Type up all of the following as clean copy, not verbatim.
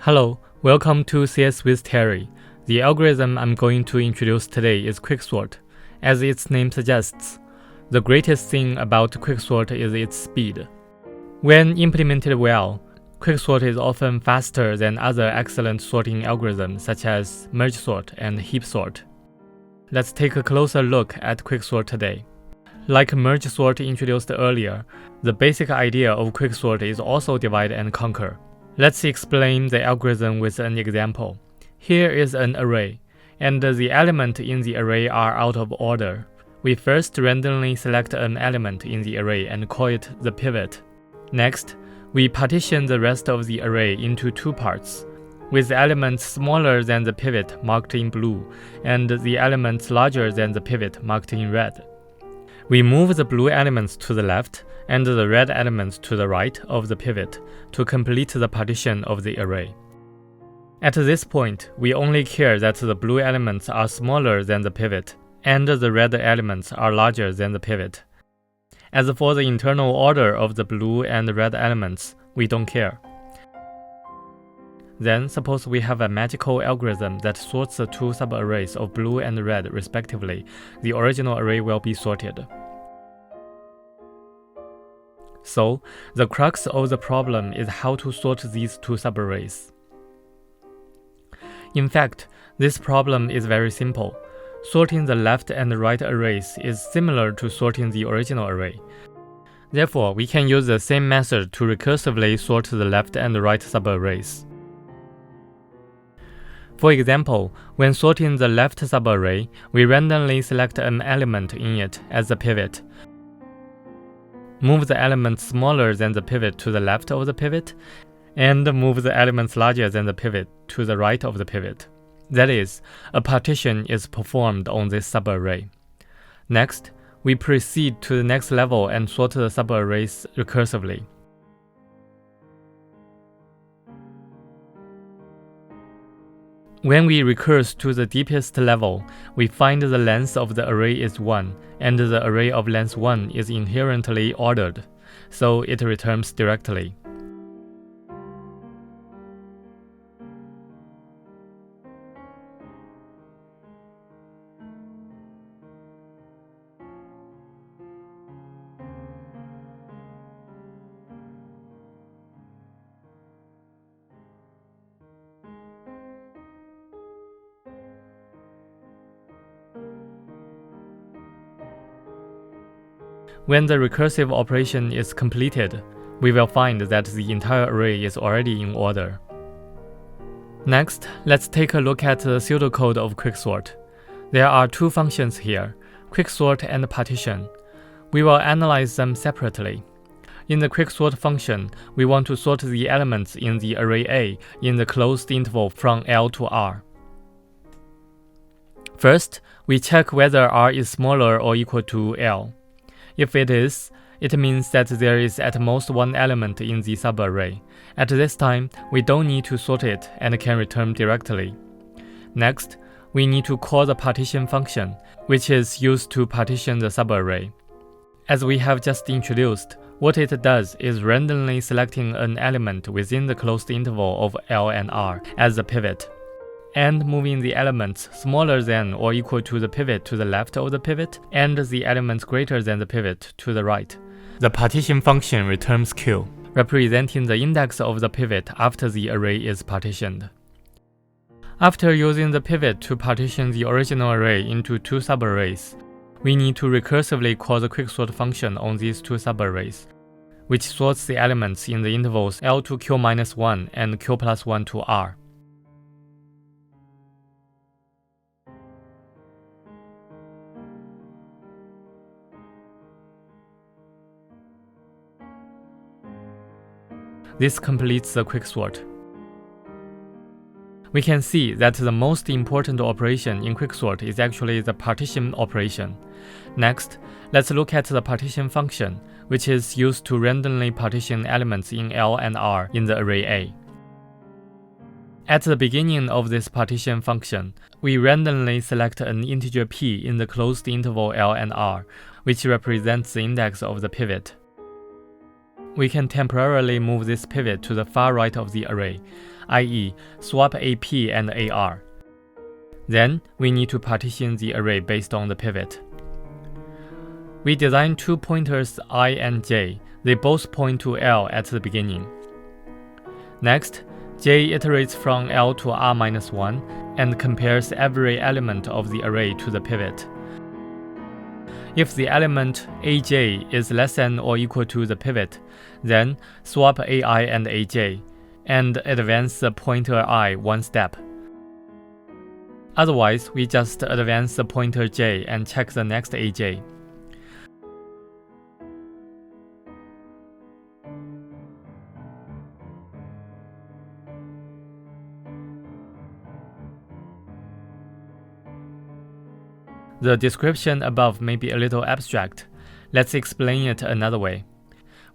Hello, welcome to CS with Terry. The algorithm I'm going to introduce today is QuickSort. As its name suggests, the greatest thing about QuickSort is its speed. When implemented well, QuickSort is often faster than other excellent sorting algorithms such as merge sort and heap sort. Let's take a closer look at QuickSort today. Like merge sort introduced earlier, the basic idea of QuickSort is also divide and conquer. Let's explain the algorithm with an example. Here is an array, and the elements in the array are out of order. We first randomly select an element in the array and call it the pivot. Next, we partition the rest of the array into two parts, with elements smaller than the pivot marked in blue, and the elements larger than the pivot marked in red. We move the blue elements to the left and the red elements to the right of the pivot to complete the partition of the array. At this point, we only care that the blue elements are smaller than the pivot and the red elements are larger than the pivot. As for the internal order of the blue and red elements, we don't care. Then, suppose we have a magical algorithm that sorts the two subarrays of blue and red respectively. The original array will be sorted. So, the crux of the problem is how to sort these two subarrays. In fact, this problem is very simple. Sorting the left and right arrays is similar to sorting the original array. Therefore, we can use the same method to recursively sort the left and right subarrays. For example, when sorting the left subarray, we randomly select an element in it as the pivot. Move the elements smaller than the pivot to the left of the pivot, and move the elements larger than the pivot to the right of the pivot. That is, a partition is performed on this subarray. Next, we proceed to the next level and sort the subarrays recursively. When we recurse to the deepest level, we find the length of the array is 1, and the array of length 1 is inherently ordered, so it returns directly. When the recursive operation is completed, we will find that the entire array is already in order. Next, let's take a look at the pseudocode of QuickSort. There are two functions here, QuickSort and partition. We will analyze them separately. In the QuickSort function, we want to sort the elements in the array A in the closed interval from L to R. First, we check whether R is smaller or equal to L. If it is, it means that there is at most one element in the subarray. At this time, we don't need to sort it and can return directly. Next, we need to call the partition function, which is used to partition the subarray. As we have just introduced, what it does is randomly selecting an element within the closed interval of L and R as the pivot, and moving the elements smaller than or equal to the pivot to the left of the pivot, and the elements greater than the pivot to the right. The partition function returns Q, representing the index of the pivot after the array is partitioned. After using the pivot to partition the original array into two subarrays, we need to recursively call the QuickSort function on these two subarrays, which sorts the elements in the intervals L to Q-1 and Q+1 to R. This completes the QuickSort. We can see that the most important operation in QuickSort is actually the partition operation. Next, let's look at the partition function, which is used to randomly partition elements in L and R in the array A. At the beginning of this partition function, we randomly select an integer p in the closed interval L and R, which represents the index of the pivot. we can temporarily move this pivot to the far right of the array, i.e., swap AP and AR. Then, we need to partition the array based on the pivot. We design two pointers I and j. They both point to L at the beginning. Next, j iterates from L to r-1 and compares every element of the array to the pivot. If the element aj is less than or equal to the pivot, then swap ai and aj, and advance the pointer I one step. Otherwise, we just advance the pointer j and check the next aj. The description above may be a little abstract. Let's explain it another way.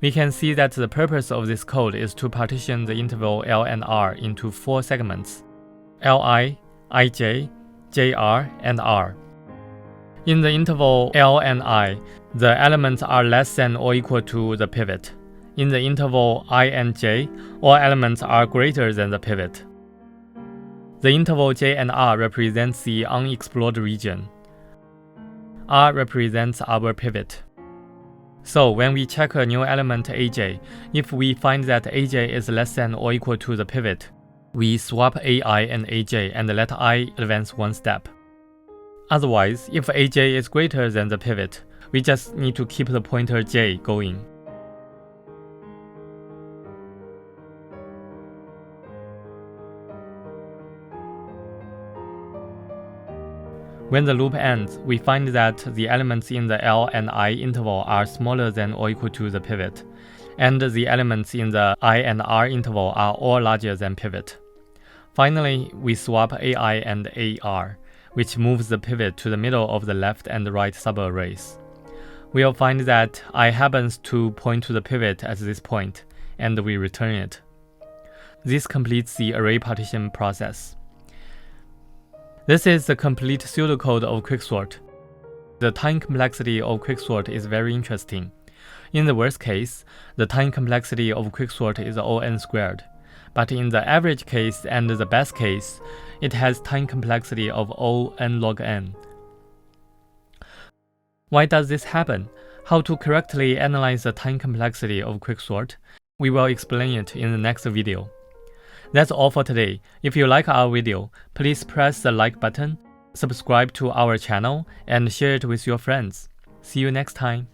We can see that the purpose of this code is to partition the interval L and R into 4 segments: Li, Ij, Jr, and R. In the interval L and I, the elements are less than or equal to the pivot. In the interval I and j, all elements are greater than the pivot. The interval j and r represents the unexplored region. R represents our pivot. So when we check a new element aj, if we find that aj is less than or equal to the pivot, we swap ai and aj and let I advance one step. Otherwise, if aj is greater than the pivot, we just need to keep the pointer j going. When the loop ends, we find that the elements in the L and I interval are smaller than or equal to the pivot, and the elements in the I and R interval are all larger than pivot. Finally, we swap AI and AR, which moves the pivot to the middle of the left and right subarrays. We'll find that I happens to point to the pivot at this point, and we return it. This completes the array partition process. This is the complete pseudocode of QuickSort. The time complexity of QuickSort is very interesting. In the worst case, the time complexity of QuickSort is O(n squared), but in the average case and the best case, it has time complexity of O(n log n). Why does this happen? How to correctly analyze the time complexity of QuickSort? We will explain it in the next video. That's all for today. If you like our video, please press the like button, subscribe to our channel, and share it with your friends. See you next time.